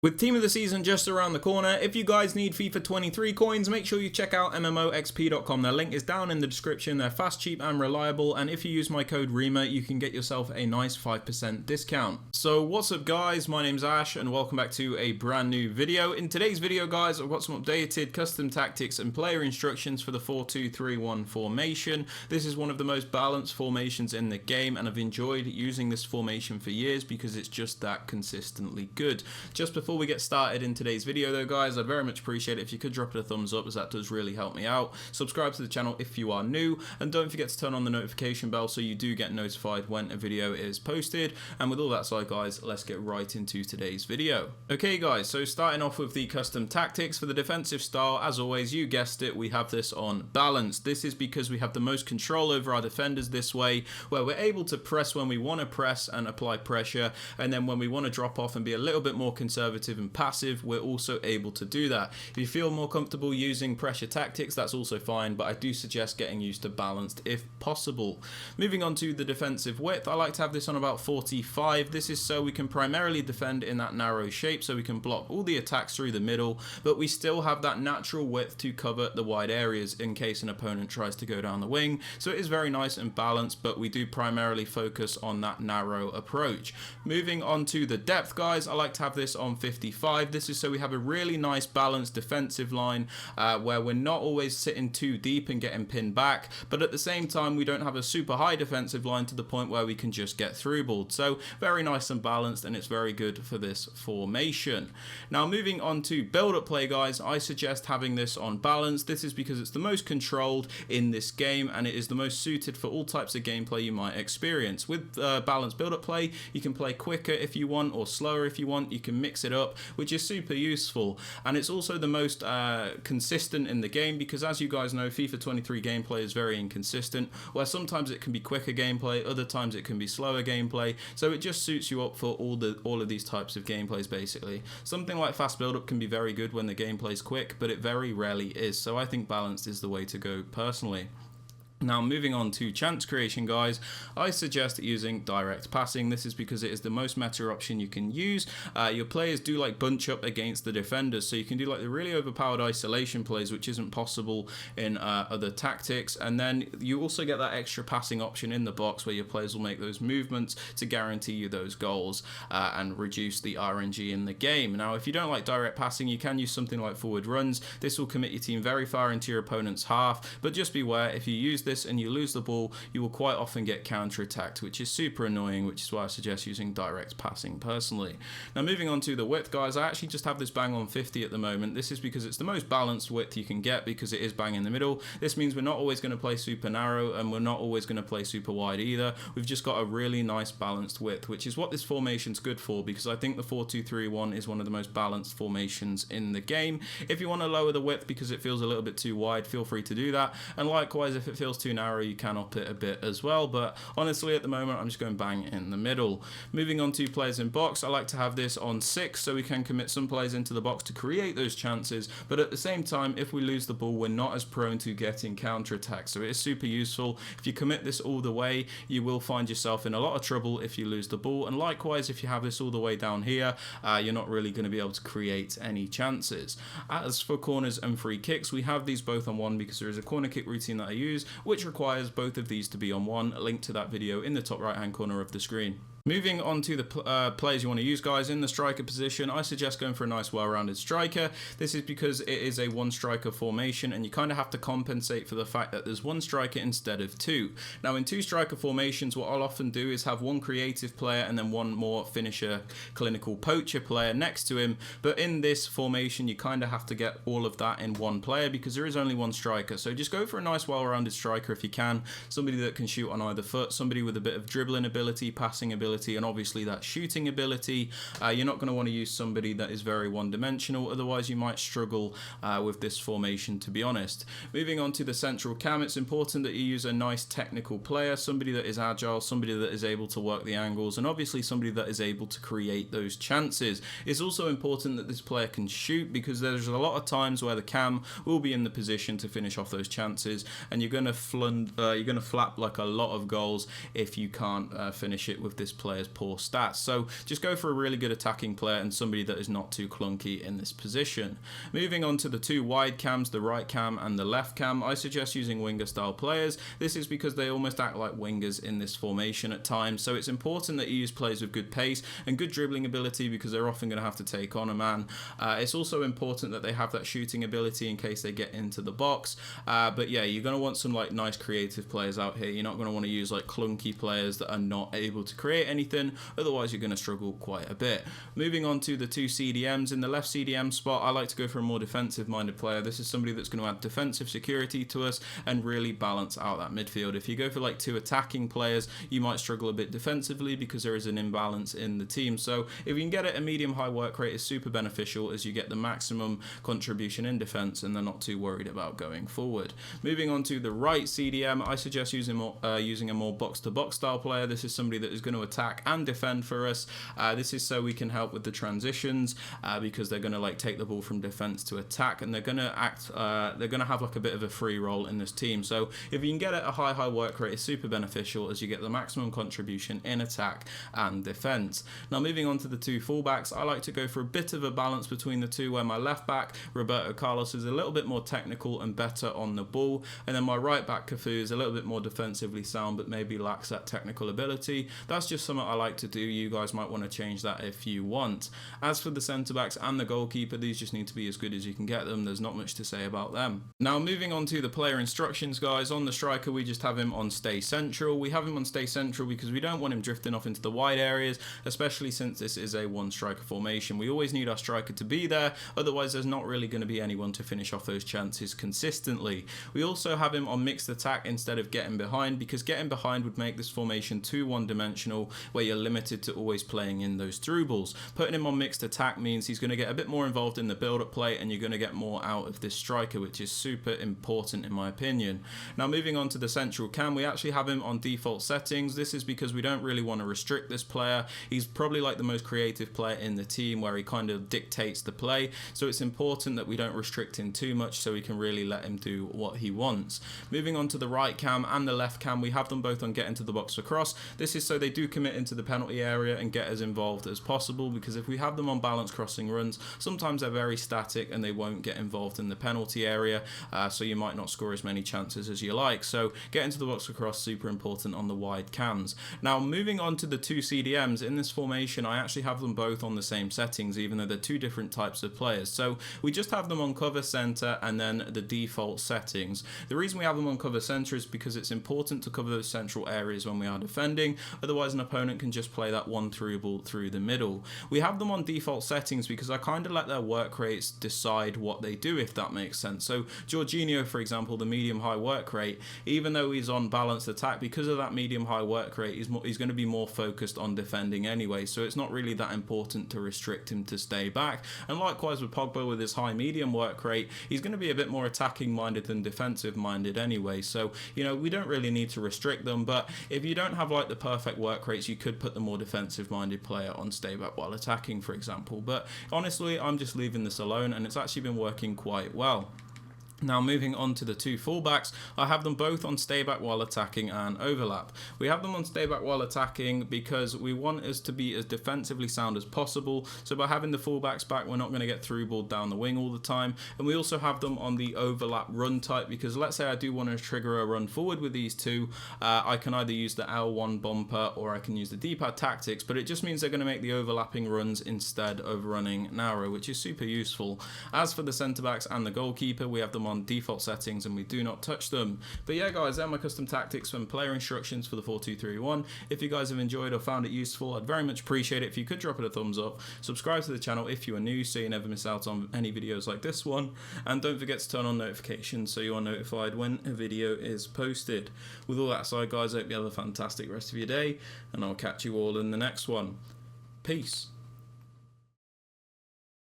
With Team of the Season just around the corner, if you guys need FIFA 23 coins, make sure you check out MMOXP.com. Their link is down in the description. They're fast, cheap and reliable, and if you use my code Rema, you can get yourself a nice 5% discount. So what's up guys, my name's Ash and welcome back to a brand new video. In today's video guys, I've got some updated custom tactics and player instructions for the 4-2-3-1 formation. This is one of the most balanced formations in the game and I've enjoyed using this formation for years because it's just that consistently good. Just before we get started in today's video though guys, I'd very much appreciate it if you could drop it a thumbs up as that does really help me out. Subscribe to the channel if you are new and don't forget to turn on the notification bell so you do get notified when a video is posted. And with all that said guys, let's get right into today's video. Okay guys, so starting off with the custom tactics for the defensive style, as always you guessed it, we have this on balance. This is because we have the most control over our defenders this way, where we're able to press when we want to press and apply pressure, and then when we want to drop off and be a little bit more conservative and passive, we're also able to do that. If you feel more comfortable using pressure tactics, that's also fine, but I do suggest getting used to balanced if possible. Moving on to the defensive width, I like to have this on about 45. This is so we can primarily defend in that narrow shape, so we can block all the attacks through the middle, but we still have that natural width to cover the wide areas in case an opponent tries to go down the wing. So it is very nice and balanced, but we do primarily focus on that narrow approach. Moving on to the depth guys, I like to have this on 55. This is so we have a really nice balanced defensive line where we're not always sitting too deep and getting pinned back, but at the same time we don't have a super high defensive line to the point where we can just get through balled. So very nice and balanced, and it's very good for this formation. Now moving on to build up play guys, I suggest having this on balance. This is because it's the most controlled in this game and it is the most suited for all types of gameplay you might experience. With balanced build up play, you can play quicker if you want or slower if you want. You can mix it up, which is super useful, and it's also the most consistent in the game because, as you guys know, FIFA 23 gameplay is very inconsistent, where sometimes it can be quicker gameplay, other times it can be slower gameplay, so it just suits you up for all of these types of gameplays basically. Something like fast build up can be very good when the gameplay is quick, but it very rarely is, so I think balanced is the way to go personally. Now moving on to chance creation guys, I suggest using direct passing. This is because it is the most meta option you can use. Your players do like bunch up against the defenders, so you can do like the really overpowered isolation plays, which isn't possible in other tactics, and then you also get that extra passing option in the box where your players will make those movements to guarantee you those goals and reduce the RNG in the game. Now if you don't like direct passing, you can use something like forward runs. This will commit your team very far into your opponent's half, but just beware, if you use this and you lose the ball, you will quite often get counter-attacked, which is super annoying, which is why I suggest using direct passing personally. Now moving on to the width guys, I actually just have this bang on 50 at the moment. This is because it's the most balanced width you can get because it is bang in the middle. This means we're not always going to play super narrow and we're not always going to play super wide either. We've just got a really nice balanced width, which is what this formation's good for, because I think the 4-2-3-1 is one of the most balanced formations in the game. If you want to lower the width because it feels a little bit too wide, feel free to do that, and likewise if it feels too narrow you can up it a bit as well, but honestly at the moment I'm just going bang in the middle. Moving on to players in box, I like to have this on 6 so we can commit some players into the box to create those chances, but at the same time if we lose the ball we're not as prone to getting counter-attacks, so it is super useful. If you commit this all the way you will find yourself in a lot of trouble if you lose the ball, and likewise if you have this all the way down here you're not really going to be able to create any chances. As for corners and free kicks, we have these both on 1 because there is a corner kick routine that I use which requires both of these to be on 1. A link to that video in the top right hand corner of the screen. Moving on to the players you want to use guys, in the striker position I suggest going for a nice well-rounded striker. This is because it is a one striker formation and you kind of have to compensate for the fact that there's one striker instead of 2. Now in 2 striker formations what I'll often do is have one creative player and then one more finisher clinical poacher player next to him, but in this formation you kind of have to get all of that in one player because there is only one striker, so just go for a nice well-rounded striker if you can. Somebody that can shoot on either foot, somebody with a bit of dribbling ability, passing ability, and obviously that shooting ability. You're not going to want to use somebody that is very one-dimensional, otherwise you might struggle with this formation, to be honest. Moving on to the central cam, it's important that you use a nice technical player, somebody that is agile, somebody that is able to work the angles, and obviously somebody that is able to create those chances. It's also important that this player can shoot because there's a lot of times where the cam will be in the position to finish off those chances, and you're going to flap like a lot of goals if you can't finish it with this player player's poor stats. So just go for a really good attacking player and somebody that is not too clunky in this position. Moving on to the two wide cams, the right cam and the left cam, I suggest using winger style players. This is because they almost act like wingers in this formation at times, so it's important that you use players with good pace and good dribbling ability because they're often going to have to take on a man. It's also important that they have that shooting ability in case they get into the box, but yeah, you're going to want some like nice creative players out here. You're not going to want to use like clunky players that are not able to create anything, otherwise you're going to struggle quite a bit. Moving on to the two CDMs, in the left CDM spot I like to go for a more defensive minded player. This is somebody that's going to add defensive security to us and really balance out that midfield. If you go for like two attacking players, you might struggle a bit defensively because there is an imbalance in the team. So if you can get it, a medium high work rate is super beneficial as you get the maximum contribution in defense and they're not too worried about going forward. Moving on to the right CDM, I suggest using a more box to box style player. This is somebody that is going to attack and defend for us. This is so we can help with the transitions because they're going to like take the ball from defense to attack, and they're going to act they're going to have like a bit of a free role in this team. So if you can get it, a high work rate is super beneficial as you get the maximum contribution in attack and defense. Now moving on to the two fullbacks, I like to go for a bit of a balance between the two, where my left back Roberto Carlos is a little bit more technical and better on the ball, and then my right back Cafu is a little bit more defensively sound but maybe lacks that technical ability. That's just something I like to do. You guys might want to change that if you want. As for the centre backs and the goalkeeper, these just need to be as good as you can get them. There's not much to say about them. Now moving on to the player instructions, guys. On the striker, we just have him on stay central. We have him on stay central because we don't want him drifting off into the wide areas, especially since this is a one striker formation. We always need our striker to be there, otherwise there's not really going to be anyone to finish off those chances consistently. We also have him on mixed attack instead of getting behind, because getting behind would make this formation too one-dimensional where you're limited to always playing in those through balls. Putting him on mixed attack means he's going to get a bit more involved in the build-up play and you're going to get more out of this striker, which is super important in my opinion. Now moving on to the central cam, we actually have him on default settings. This is because we don't really want to restrict this player. He's probably like the most creative player in the team where he kind of dictates the play, so it's important that we don't restrict him too much so we can really let him do what he wants. Moving on to the right cam and the left cam, we have them both on get into the box for cross. This is so they do commit into the penalty area and get as involved as possible, because if we have them on balanced crossing runs, sometimes they're very static and they won't get involved in the penalty area, so you might not score as many chances as you like. So get into the box for cross, super important on the wide cams. Now moving on to the two CDMs, in this formation I actually have them both on the same settings even though they're two different types of players. So we just have them on cover center and then the default settings. The reason we have them on cover center is because it's important to cover those central areas when we are defending, otherwise an opponent can just play that one through ball through the middle. We have them on default settings because I kind of let their work rates decide what they do, if that makes sense. So Jorginho, for example, the medium high work rate, even though he's on balanced attack, because of that medium high work rate, he's going to be more focused on defending anyway, so it's not really that important to restrict him to stay back. And likewise with Pogba, with his high medium work rate, he's going to be a bit more attacking minded than defensive minded anyway, so you know, we don't really need to restrict them. But if you don't have like the perfect work rates, you could put the more defensive minded player on stay back while attacking, for example. But honestly, I'm just leaving this alone and it's actually been working quite well. Now moving on to the two fullbacks, I have them both on stay back while attacking and overlap. We have them on stay back while attacking because we want us to be as defensively sound as possible, so by having the fullbacks back we're not going to get through ball down the wing all the time. And we also have them on the overlap run type because let's say I do want to trigger a run forward with these two, I can either use the L1 bumper or I can use the D-pad tactics, but it just means they're going to make the overlapping runs instead of running narrow, which is super useful. As for the centre backs and the goalkeeper, we have them on default settings and we do not touch them. But yeah guys, they're my custom tactics and player instructions for the 4-2-3-1. If you guys have enjoyed or found it useful, I'd very much appreciate it if you could drop it a thumbs up, subscribe to the channel if you are new so you never miss out on any videos like this one, and don't forget to turn on notifications so you are notified when a video is posted. With all that aside guys, I hope you have a fantastic rest of your day and I'll catch you all in the next one. Peace.